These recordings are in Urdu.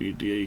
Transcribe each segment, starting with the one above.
PTI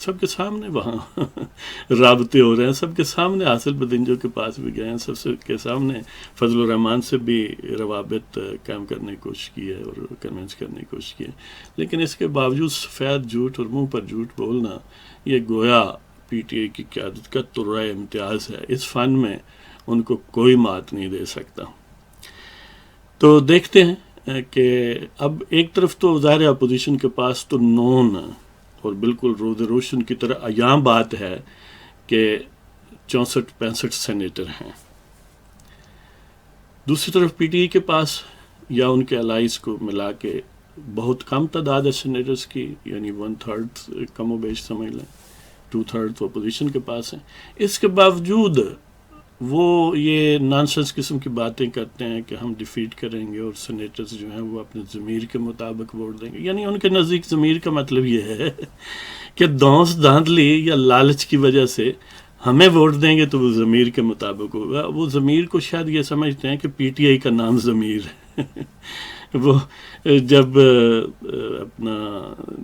سب کے سامنے وہاں رابطے ہو رہے ہیں، سب کے سامنے حاصل بدنجوں کے پاس بھی گئے ہیں، سب کے سامنے فضل الرحمان سے بھی روابط قائم کرنے کی کوشش کی ہے اور کنونس کرنے کی کوشش کی ہے، لیکن اس کے باوجود سفید جھوٹ اور منہ پر جھوٹ بولنا یہ گویا پی ٹی آئی کی قیادت کا ترہ امتیاز ہے. اس فن میں ان کو کوئی مات نہیں دے سکتا. تو دیکھتے ہیں کہ اب ایک طرف تو ظاہر اپوزیشن کے پاس تو نون اور بالکل روز روشن کی طرح عیاں بات ہے کہ 64-65 سینیٹر ہیں. دوسری طرف پی ٹی آئی کے پاس یا ان کے الائز کو ملا کے بہت کم تعداد ہے سینیٹرز کی، یعنی 1/3 کم و بیش سمجھ لیں، 2/3 اپوزیشن کے پاس ہیں. اس کے باوجود وہ یہ نانسنس قسم کی باتیں کرتے ہیں کہ ہم ڈیفیٹ کریں گے اور سینیٹرز جو ہیں وہ اپنے ضمیر کے مطابق ووٹ دیں گے. یعنی ان کے نزدیک ضمیر کا مطلب یہ ہے کہ دھونس دھاندلی یا لالچ کی وجہ سے ہمیں ووٹ دیں گے تو وہ ضمیر کے مطابق ہوگا. وہ ضمیر کو شاید یہ سمجھتے ہیں کہ پی ٹی آئی کا نام ضمیر ہے. وہ جب اپنا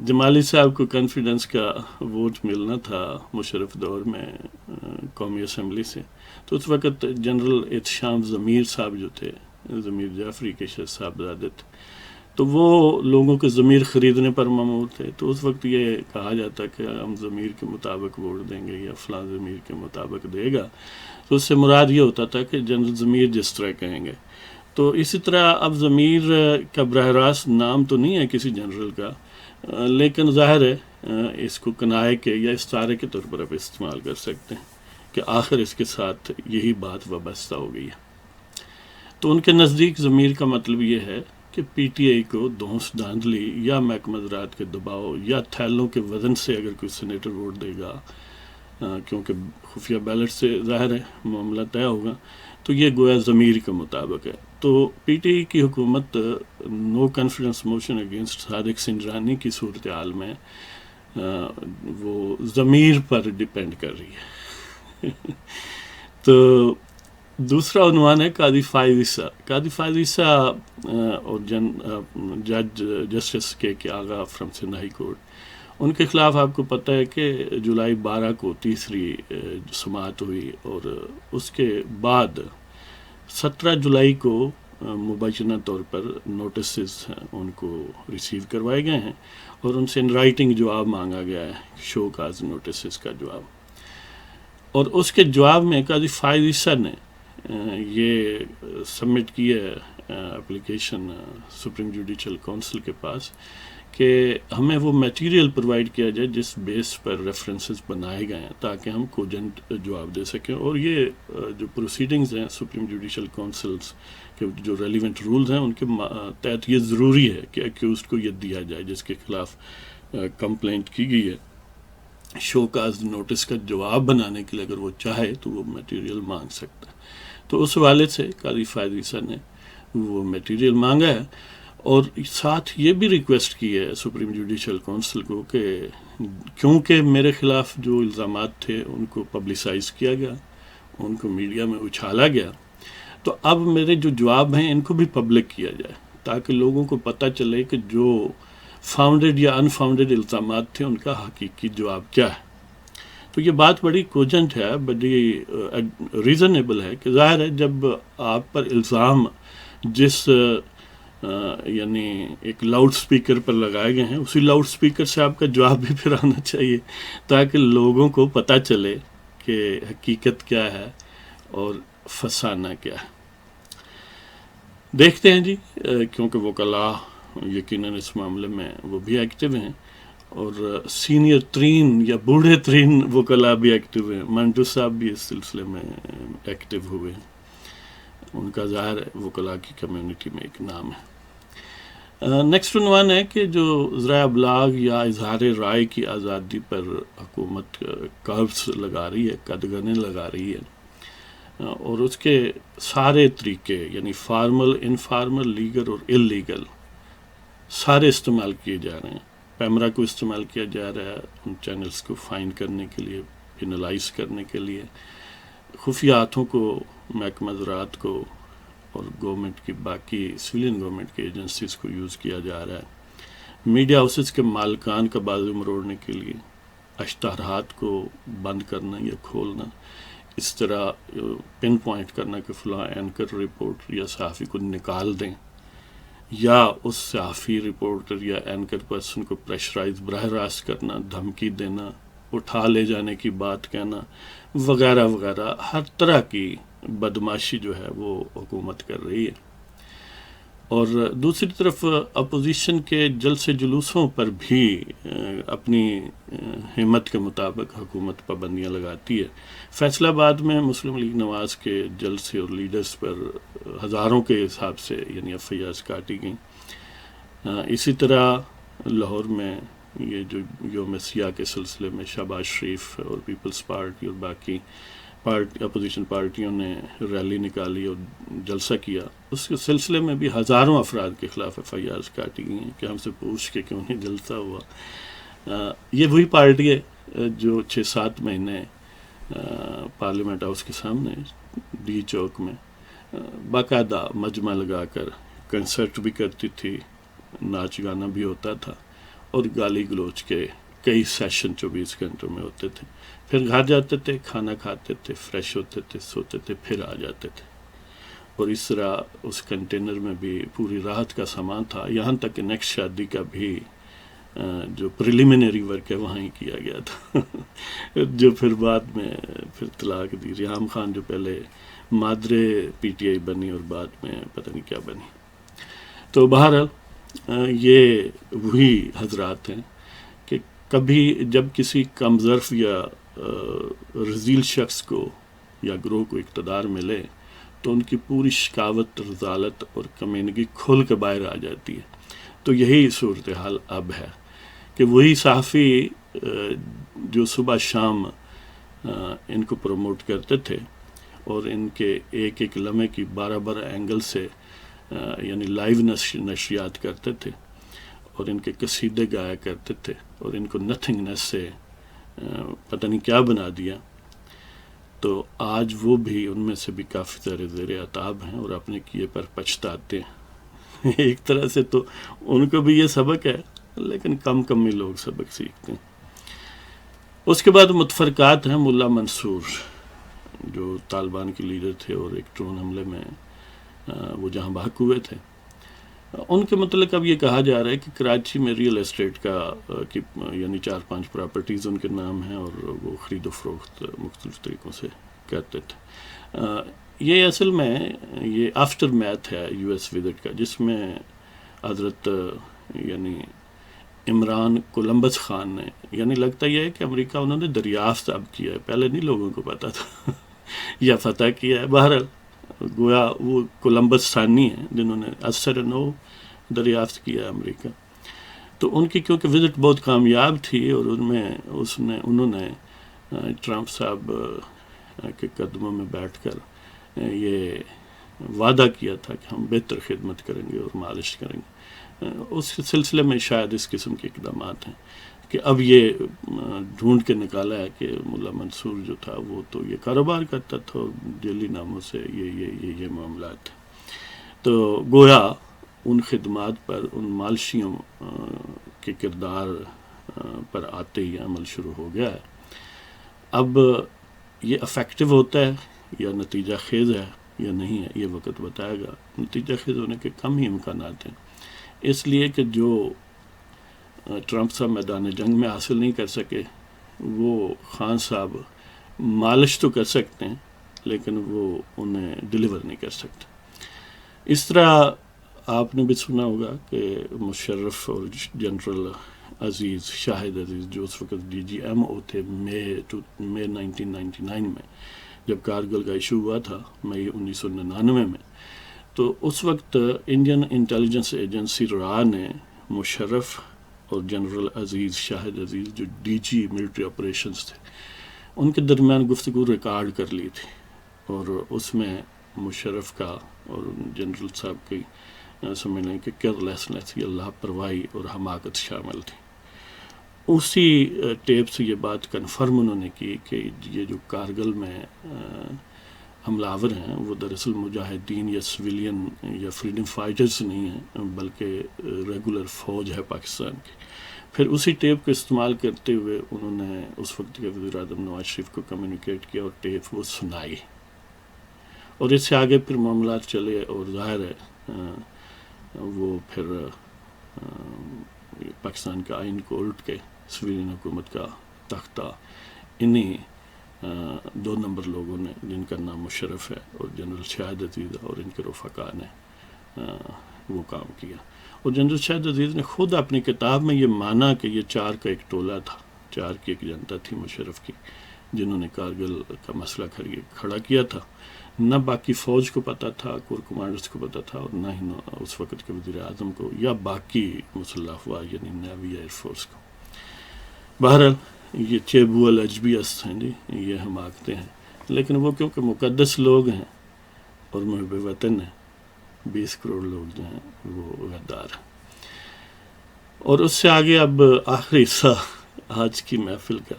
جمالی صاحب کو کانفیڈنس کا ووٹ ملنا تھا مشرف دور میں قومی اسمبلی سے، تو اس وقت جنرل احتشام ضمیر صاحب جو تھے، ضمیر جعفری کے صاحبزادے تھے، تو وہ لوگوں کے ضمیر خریدنے پر ممور تھے. تو اس وقت یہ کہا جاتا کہ ہم ضمیر کے مطابق ووٹ دیں گے یا فلاں ضمیر کے مطابق دے گا. تو اس سے مراد یہ ہوتا تھا کہ جنرل ضمیر جس طرح کہیں گے. تو اسی طرح اب ضمیر کا براہ راست نام تو نہیں ہے کسی جنرل کا، لیکن ظاہر ہے اس کو کنائے کے یا استعارے کے طور پر آپ استعمال کر سکتے ہیں کہ آخر اس کے ساتھ یہی بات وابستہ ہو گئی ہے. تو ان کے نزدیک ضمیر کا مطلب یہ ہے کہ پی ٹی آئی کو دھونس دھاندلی یا محکمہ زراعت کے دباؤ یا تھیلوں کے وزن سے اگر کوئی سینیٹر ووٹ دے گا، کیونکہ خفیہ بیلٹ سے ظاہر ہے معاملہ طے ہوگا، تو یہ گویا ضمیر کے مطابق ہے. تو پی ٹی آئی کی حکومت no confidence motion against Sadiq Sanjrani کی صورتحال میں وہ ضمیر پر ڈیپینڈ کر رہی ہے. تو دوسرا عنوان ہے قاضی فائز عیسیٰ. قاضی فائز عیسیٰ اور جج جسٹس کے آغا فرام سندھ ہائی کورٹ، ان کے خلاف آپ کو پتہ ہے کہ جولائی 12 کو تیسری سماعت ہوئی، اور اس کے بعد 17 جولائی کو مبینہ طور پر نوٹسز ان کو ریسیو کروائے گئے ہیں اور ان سے ان رائٹنگ جواب مانگا گیا ہے، شو کاز نوٹسز کا جواب. اور اس کے جواب میں قاضی فائز عیسیٰ نے یہ سبمٹ کی ہے اپلیکیشن سپریم جوڈیشل کونسل کے پاس کہ ہمیں وہ میٹیریل پرووائڈ کیا جائے جس بیس پر ریفرنسز بنائے گئے ہیں تاکہ ہم کوجنٹ جواب دے سکیں. اور یہ جو پروسیڈنگز ہیں سپریم جوڈیشل کونسلز کے جو ریلیونٹ رولز ہیں ان کے تحت یہ ضروری ہے کہ ایکیوزڈ کو یہ دیا جائے جس کے خلاف کمپلینٹ کی گئی ہے. شو کاز نوٹس کا جواب بنانے کے لیے اگر وہ چاہے تو وہ میٹیریل مانگ سکتا ہے. تو اس حوالے سے قاضی فائز عیسیٰ نے وہ میٹیریل مانگا ہے اور ساتھ یہ بھی ریکویسٹ کی ہے سپریم جوڈیشل کونسل کو کہ کیونکہ میرے خلاف جو الزامات تھے ان کو پبلسائز کیا گیا، ان کو میڈیا میں اچھالا گیا، تو اب میرے جو جواب ہیں ان کو بھی پبلک کیا جائے تاکہ لوگوں کو پتہ چلے کہ جو فاؤنڈیڈ یا انفاؤنڈیڈ الزامات تھے ان کا حقیقی جواب کیا ہے. تو یہ بات بڑی کوجنٹ ہے، بڑی ریزنیبل ہے کہ ظاہر ہے جب آپ پر الزام جس یعنی ایک لاؤڈ سپیکر پر لگائے گئے ہیں اسی لاؤڈ سپیکر سے آپ کا جواب بھی پھر آنا چاہیے تاکہ لوگوں کو پتہ چلے کہ حقیقت کیا ہے اور فسانہ کیا ہے. دیکھتے ہیں جی، کیونکہ وکلاء یقیناً اس معاملے میں وہ بھی ایکٹیو ہیں اور سینئر ترین یا بوڑھے ترین وکلاء بھی ایکٹیو ہیں. منٹو صاحب بھی اس سلسلے میں ایکٹیو ہوئے ہیں، ان کا ظاہر ہے وکلاء کی کمیونٹی میں ایک نام ہے. نیکسٹ عنوان ہے کہ جو ذرائع ابلاغ یا اظہار رائے کی آزادی پر حکومت قبض لگا رہی ہے، قدغنیں لگا رہی ہے، اور اس کے سارے طریقے یعنی فارمل، انفارمل، لیگل اور اللیگل سارے استعمال کیے جا رہے ہیں. پیمرا کو استعمال کیا جا رہا ہے ان چینلز کو فائن کرنے کے لیے، پینلائز کرنے کے لیے. خفیہ ہاتھوں کو محکمہ زراعت کو اور گورنمنٹ کی باقی سویلین گورنمنٹ کی ایجنسیز کو یوز کیا جا رہا ہے. میڈیا ہاؤسز کے مالکان کا بازو مروڑنے کے لیے اشتہارات کو بند کرنا یا کھولنا، اس طرح پن پوائنٹ کرنا کہ فلاں اینکر رپورٹر یا صحافی کو نکال دیں، یا اس صحافی رپورٹر یا اینکر پرسن کو پریشرائز براہ راست کرنا، دھمکی دینا، اٹھا لے جانے کی بات کہنا وغیرہ وغیرہ، ہر طرح کی بدماشی جو ہے وہ حکومت کر رہی ہے۔ اور دوسری طرف اپوزیشن کے جلسے جلوسوں پر بھی اپنی ہمت کے مطابق حکومت پابندیاں لگاتی ہے۔ فیصل آباد میں مسلم لیگ نواز کے جلسے اور لیڈرز پر ہزاروں کے حساب سے یعنی FIRs کاٹی گئیں۔ اسی طرح لاہور میں یہ جو یوم سیاہ کے سلسلے میں شہباز شریف اور پیپلز پارٹی اور باقی اپوزیشن پارٹیوں نے ریلی نکالی اور جلسہ کیا، اس کے سلسلے میں بھی ہزاروں افراد کے خلاف FIRs کاٹی گئی ہیں کہ ہم سے پوچھ کے کیوں نہیں جلسہ ہوا۔ یہ وہی پارٹی ہے جو 6-7 مہینے پارلیمنٹ ہاؤس کے سامنے ڈی چوک میں باقاعدہ مجمع لگا کر کنسرٹ بھی کرتی تھی، ناچ گانا بھی ہوتا تھا، اور گالی گلوچ کے کئی سیشن 24 گھنٹوں میں ہوتے تھے۔ پھر گھر جاتے تھے، کھانا کھاتے تھے، فریش ہوتے تھے، سوتے تھے، پھر آ جاتے تھے، اور اس طرح اس کنٹینر میں بھی پوری راحت کا سامان تھا، یہاں تک کہ نیکسٹ شادی کا بھی جو پریلیمنری ورک ہے وہاں ہی کیا گیا تھا جو پھر بعد میں پھر طلاق دی۔ ریحام خان جو پہلے مادرے PTI بنی اور بعد میں پتہ نہیں کیا بنی۔ تو بہرحال یہ وہی حضرات ہیں کہ کبھی جب کسی کم ظرف یا رذیل شخص کو یا گروہ کو اقتدار ملے تو ان کی پوری شکاوت، رذالت اور کمینگی کھل کے باہر آ جاتی ہے۔ تو یہی صورتحال اب ہے کہ وہی صحافی جو صبح شام ان کو پروموٹ کرتے تھے اور ان کے ایک ایک لمحے کی 12 اینگل سے یعنی لائیو نشریات کرتے تھے اور ان کے قصیدے گایا کرتے تھے اور ان کو نتھنگنس سے پتہ نہیں کیا بنا دیا، تو آج وہ بھی ان میں سے بھی کافی سارے زیر عتاب ہیں اور اپنے کیے پر پچھتاتے ہیں۔ ایک طرح سے تو ان کو بھی یہ سبق ہے، لیکن کم ہی لوگ سبق سیکھتے ہیں۔ اس کے بعد متفرقات ہیں۔ ملا منصور جو طالبان کے لیڈر تھے اور ایک ڈرون حملے میں وہ جہاں بحق ہوئے تھے، ان کے متعلق اب یہ کہا جا رہا ہے کہ کراچی میں ریئل اسٹیٹ کا یعنی 4-5 پراپرٹیز ان کے نام ہیں اور وہ خرید و فروخت مختلف طریقوں سے کرتے تھے۔ یہ اصل میں یہ آفٹر میتھ ہے US وزٹ کا، جس میں حضرت یعنی عمران کولمبس خان نے، یعنی لگتا یہ ہے کہ امریکہ انہوں نے دریافت اب کیا ہے، پہلے نہیں لوگوں کو پتا تھا یا فتح کیا ہے۔ بہرحال گویا وہ کولمبس ثانی ہیں جنہوں نے اثر نو دریافت کیا ہے امریکہ۔ تو ان کی کیونکہ وزٹ بہت کامیاب تھی اور انہوں نے ٹرمپ صاحب کے قدموں میں بیٹھ کر یہ وعدہ کیا تھا کہ ہم بہتر خدمت کریں گے اور مالش کریں گے۔ اس سلسلے میں شاید اس قسم کے اقدامات ہیں کہ اب یہ ڈھونڈ کے نکالا ہے کہ ملا منصور جو تھا وہ تو یہ کاروبار کرتا تھا اور جیلی ناموں سے یہ معاملات تھے۔ تو گویا ان خدمات پر، ان مالشیوں کے کردار پر آتے ہی عمل شروع ہو گیا ہے۔ اب یہ افیکٹو ہوتا ہے یا نتیجہ خیز ہے یا نہیں ہے، یہ وقت بتائے گا۔ نتیجہ خیز ہونے کے کم ہی امکانات ہیں، اس لیے کہ جو ٹرمپ صاحب میدان جنگ میں حاصل نہیں کر سکے وہ خان صاحب مالش تو کر سکتے ہیں لیکن وہ انہیں ڈیلیور نہیں کر سکتے۔ اس طرح آپ نے بھی سنا ہوگا کہ مشرف اور جنرل عزیز، شاہد عزیز جو اس وقت DGMO تھے، مئی 1999 میں جب کارگل کا ایشو ہوا تھا، مئی 1999 میں، تو اس وقت انڈین انٹیلیجنس ایجنسی را نے مشرف اور جنرل عزیز، شاہد عزیز جو DG ملٹری آپریشنز تھے، ان کے درمیان گفتگو ریکارڈ کر لی تھی اور اس میں مشرف کا اور جنرل صاحب کی سمجھ لیں کہ کیئرلیسنس یا لاپرواہی اور حماقت شامل تھی۔ اسی ٹیپ سے یہ بات کنفرم انہوں نے کی کہ یہ جو کارگل میں حملہ آور ہیں وہ دراصل مجاہدین یا سویلین یا فریڈم فائٹرز نہیں ہیں، بلکہ ریگولر فوج ہے پاکستان کی۔ پھر اسی ٹیپ کو استعمال کرتے ہوئے انہوں نے اس وقت کے وزیر اعظم نواز شریف کو کمیونیکیٹ کیا اور ٹیپ وہ سنائی، اور اس سے آگے پھر معاملات چلے، اور ظاہر ہے وہ پھر پاکستان کے آئین کو الٹ کے سویلین حکومت کا تختہ انہی 2 نمبر لوگوں نے، جن کا نام مشرف ہے اور جنرل شاہد عزیز اور ان کے رفقا نے وہ کام کیا۔ اور جنرل شاہد عزیز نے خود اپنی کتاب میں یہ مانا کہ یہ 4 کا ایک ٹولہ تھا، 4 کی ایک جنتا تھی مشرف کی، جنہوں نے کارگل کا مسئلہ کھڑا کیا تھا۔ نہ باقی فوج کو پتہ تھا، کور کمانڈرز کو پتہ تھا، اور نہ ہی اس وقت کے وزیر اعظم کو یا باقی مسلح افواج یعنی نیوی یا ایئر فورس کو۔ بہرحال یہ چیبو الاجبیس ہیں جی، یہ ہم آکھتے ہیں، لیکن وہ کیونکہ مقدس لوگ ہیں اور محب وطن ہیں، 20 کروڑ لوگ جو ہیں وہ غدار ہیں۔ اور اس سے آگے اب آخری حصہ آج کی محفل کا،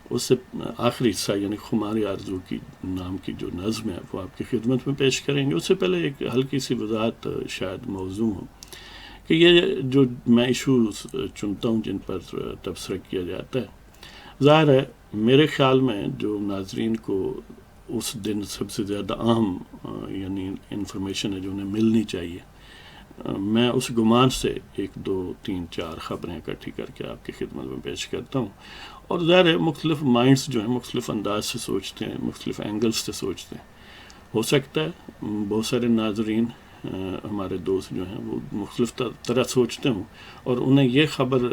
اس سے آخری حصہ یعنی خمار آرزو کی نام کی جو نظم ہے وہ آپ کی خدمت میں پیش کریں گے۔ اس سے پہلے ایک ہلکی سی وضاحت شاید موضوع ہو کہ یہ جو میں ایشوز چنتا ہوں جن پر تبصرہ کیا جاتا ہے، ظاہر ہے میرے خیال میں جو ناظرین کو اس دن سب سے زیادہ اہم یعنی انفارمیشن ہے جو انہیں ملنی چاہیے، میں اس گمان سے 1 2 3 4 خبریں اکٹھی کر کے آپ کی خدمت میں پیش کرتا ہوں۔ اور ظاہر ہے مختلف مائنڈز جو ہیں مختلف انداز سے سوچتے ہیں، مختلف اینگلز سے سوچتے ہیں۔ ہو سکتا ہے بہت سارے ناظرین ہمارے دوست جو ہیں وہ مختلف طرح سوچتے ہوں اور انہیں یہ خبر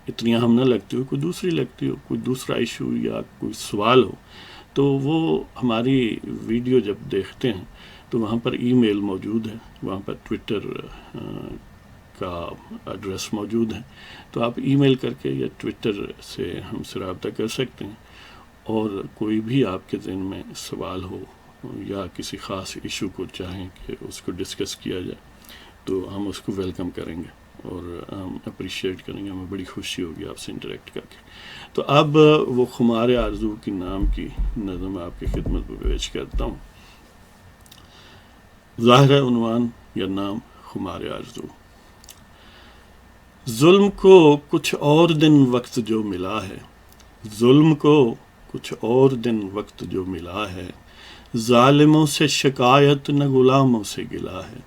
اتنی اہم نہ لگتی ہو، کوئی دوسری لگتی ہو، کوئی دوسرا ایشو یا کوئی سوال ہو، تو وہ ہماری ویڈیو جب دیکھتے ہیں تو وہاں پر ای میل موجود ہے، وہاں پر ٹویٹر کا ایڈریس موجود ہے، تو آپ ای میل کر کے یا ٹویٹر سے ہم سے رابطہ کر سکتے ہیں، اور کوئی بھی آپ کے ذہن میں سوال ہو یا کسی خاص ایشو کو چاہیں کہ اس کو ڈسکس کیا جائے تو ہم اس کو ویلکم کریں گے اور ہم اپریشیٹ کریں گے، ہمیں بڑی خوشی ہوگی آپ سے انٹریکٹ کر کے۔ تو اب وہ خمار آرزو کی نام کی نظم آپ کی خدمت میں پیش کرتا ہوں۔ ظاہر عنوان یا نام خمار آرزو۔ ظلم کو کچھ اور دن وقت جو ملا ہے، ظلم کو کچھ اور دن وقت جو ملا ہے، ظالموں سے شکایت نہ غلاموں سے گلا ہے۔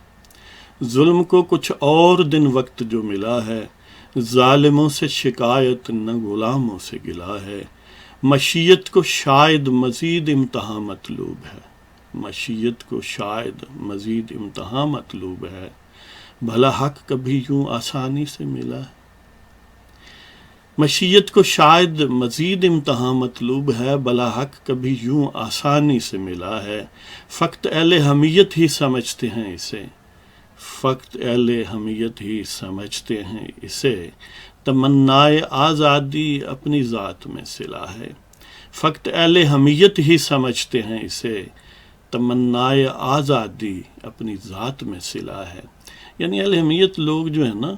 ظلم کو کچھ اور دن وقت جو ملا ہے، ظالموں سے شکایت نہ غلاموں سے گلا ہے۔ مشیت کو شاید مزید امتحان مطلوب ہے، مشیت کو شاید مزید امتحان مطلوب ہے، بھلا حق کبھی یوں آسانی سے ملا ہے۔ مشیت کو شاید مزید امتحان مطلوب ہے، بھلا حق کبھی یوں آسانی سے ملا ہے۔ فقط اہل حمیت ہی سمجھتے ہیں اسے، فقط اہل حمیت ہی سمجھتے ہیں اسے، تمنائے آزادی اپنی ذات میں صلہ ہے۔ فقط اہل حمیت ہی سمجھتے ہیں اسے، تمنائے آزادی اپنی ذات میں صلہ ہے۔ یعنی اہل حمیت لوگ جو ہیں نا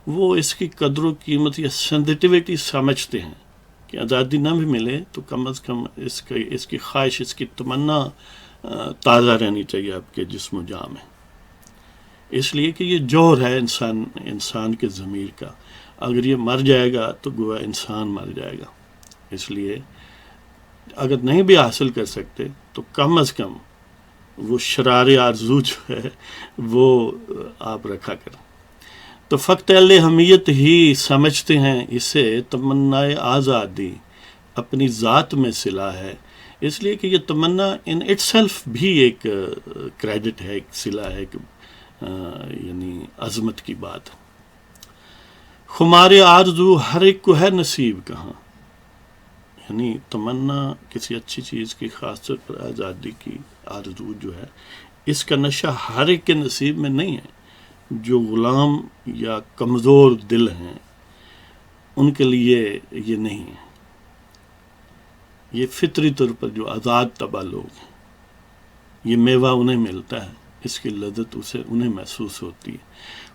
وہ اس کی قدر و قیمت یا سینسٹیوٹی سمجھتے ہیں کہ آزادی نہ بھی ملے تو کم از کم اس کی خواہش، اس کی تمنا تازہ رہنی چاہیے آپ کے جسم و جاں میں، اس لیے کہ یہ جوہر ہے انسان کے ضمیر کا، اگر یہ مر جائے گا تو گویا انسان مر جائے گا۔ اس لیے اگر نہیں بھی حاصل کر سکتے تو کم از کم وہ شرار آرزو جو ہے وہ آپ رکھا کریں۔ تو فقط اہل حمیت ہی سمجھتے ہیں اسے، تمنائے آزادی اپنی ذات میں صلہ ہے۔ اس لیے کہ یہ تمنا ان اٹ سیلف بھی ایک کریڈٹ ہے، ایک صلہ ہے، ایک یعنی عظمت کی بات۔ خمار آرزو ہر ایک کو ہے نصیب کہاں، یعنی تمنا کسی اچھی چیز کی، خاص طور پر آزادی کی آرزو جو ہے، اس کا نشہ ہر ایک کے نصیب میں نہیں ہے۔ جو غلام یا کمزور دل ہیں ان کے لیے یہ نہیں ہے، یہ فطری طور پر جو آزاد طبع لوگ ہیں یہ میوہ انہیں ملتا ہے، اس کی لذت انہیں محسوس ہوتی ہے۔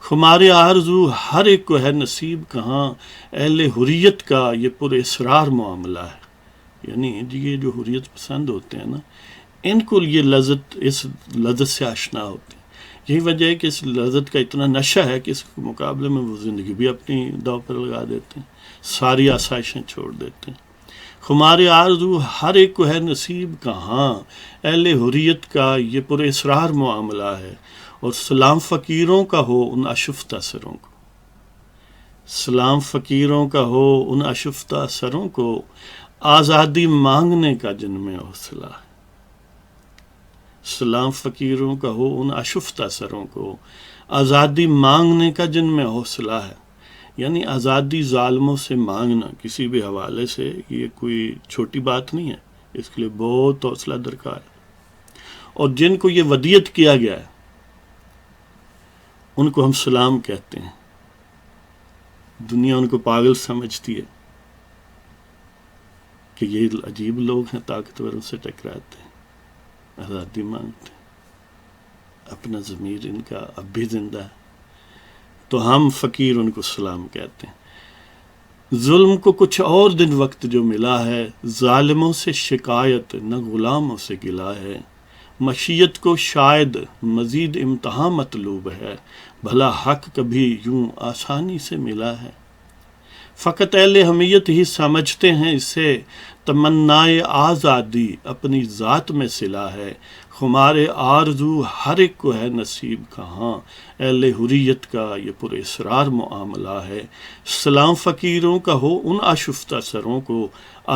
خمار آرزو ہر ایک کو ہے نصیب کہاں، اہل حریت کا یہ پر اسرار معاملہ ہے۔ یعنی یہ جو حریت پسند ہوتے ہیں نا، ان کو یہ لذت، اس لذت سے آشنا ہوتے ہیں. یہی وجہ ہے کہ اس لذت کا اتنا نشہ ہے کہ اس کے مقابلے میں وہ زندگی بھی اپنی داؤ پر لگا دیتے ہیں، ساری آسائشیں چھوڑ دیتے ہیں. خمار آرزو ہر ایک کو ہے نصیب کہاں، اہل حریت کا یہ پر اسرار معاملہ ہے. اور سلام فقیروں کا ہو ان اشفتہ سروں کو، سلام فقیروں کا ہو ان اشفتہ سروں کو، آزادی مانگنے کا جن میں حوصلہ ہے. سلام فقیروں کا ہو ان اشفتہ سروں کو، آزادی مانگنے کا جن میں حوصلہ ہے. یعنی آزادی ظالموں سے مانگنا کسی بھی حوالے سے یہ کوئی چھوٹی بات نہیں ہے، اس کے لیے بہت حوصلہ درکار ہے. اور جن کو یہ ودیت کیا گیا ہے ان کو ہم سلام کہتے ہیں. دنیا ان کو پاگل سمجھتی ہے کہ یہ عجیب لوگ ہیں، طاقتور ان سے ٹکراتے ہیں، آزادی مانگتے ہیں، اپنا ضمیر ان کا اب بھی زندہ ہے. تو ہم فقیر ان کو سلام کہتے ہیں. ظلم کو کچھ اور دن وقت جو ملا ہے، ظالموں سے شکایت نہ غلاموں سے گلا ہے. مشیت کو شاید مزید امتحان مطلوب ہے، بھلا حق کبھی یوں آسانی سے ملا ہے. فقط اہل حمیت ہی سمجھتے ہیں اسے، تمنائے آزادی اپنی ذات میں صلہ ہے. خمار آرزو ہر ایک کو ہے نصیب کہاں، اہل حریت کا یہ پر اسرار معاملہ ہے. سلام فقیروں کا ہو ان آشفتہ سروں کو،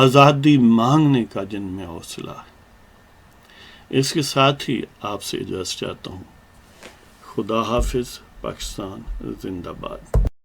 آزادی مانگنے کا جن میں حوصلہ ہے. اس کے ساتھ ہی آپ سے اجازت چاہتا ہوں. خدا حافظ. پاکستان زندہ باد.